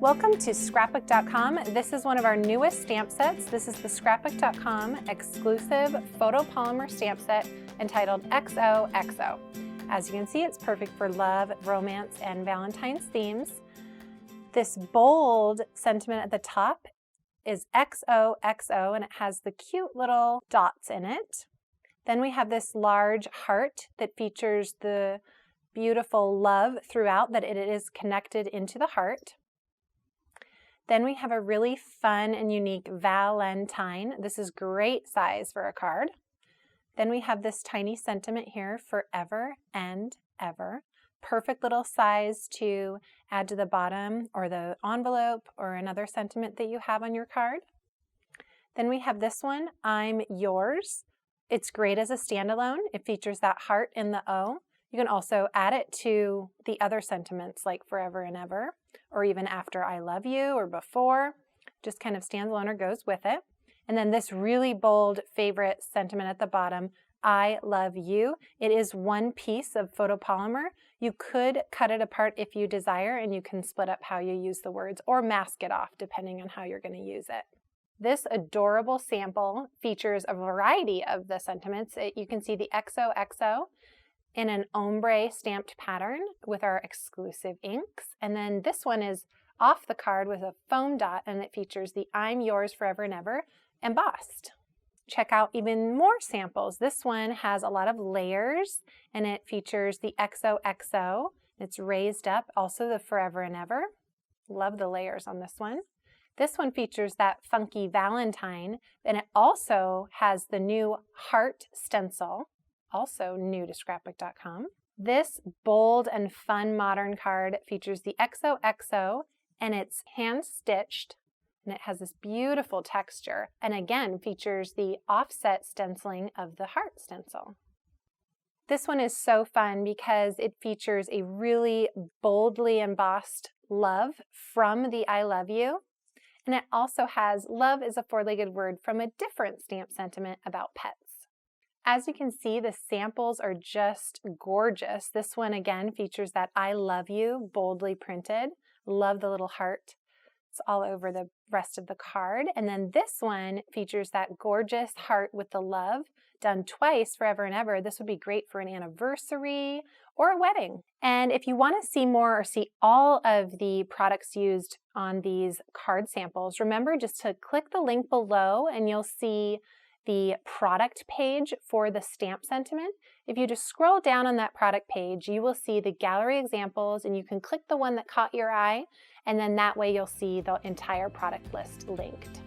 Welcome to Scrapbook.com. This is one of our newest stamp sets. This is the Scrapbook.com exclusive photopolymer stamp set entitled XOXO. As you can see, it's perfect for love, romance, and Valentine's themes. This bold sentiment at the top is XOXO, and it has the cute little dots in it. Then we have this large heart that features the beautiful love throughout, that it is connected into the heart. Then we have a really fun and unique Valentine. This is great size for a card. Then we have this tiny sentiment here, forever and ever. Perfect little size to add to the bottom or the envelope or another sentiment that you have on your card. Then we have this one, I'm yours. It's great as a standalone. It features that heart in the O. You can also add it to the other sentiments like forever and ever, or even after I love you or before. Just kind of stands alone or goes with it. And then this really bold favorite sentiment at the bottom, I love you. It is one piece of photopolymer. You could cut it apart if you desire, and you can split up how you use the words or mask it off depending on how you're going to use it. This adorable sample features a variety of the sentiments. You can see the XOXO in an ombre stamped pattern with our exclusive inks. And then this one is off the card with a foam dot, and it features the I'm yours forever and ever embossed. Check out even more samples. This one has a lot of layers, and it features the XOXO. It's raised up, also the forever and ever. Love the layers on this one. This one features that funky Valentine, and it also has the new heart stencil, also new to Scrapbook.com. This bold and fun modern card features the XOXO, and it's hand-stitched, and it has this beautiful texture, and again features the offset stenciling of the heart stencil. This one is so fun because it features a really boldly embossed love from the I love you, and it also has love is a four-legged word from a different stamp sentiment about pets. As you can see, the samples are just gorgeous. This one again features that I love you boldly printed. Love the little heart. It's all over the rest of the card. And then this one features that gorgeous heart with the love done twice, forever and ever. This would be great for an anniversary or a wedding. And if you want to see more or see all of the products used on these card samples, remember just to click the link below and you'll see the product page for the stamp sentiment. If you just scroll down on that product page, you will see the gallery examples, and you can click the one that caught your eye, and then that way you'll see the entire product list linked.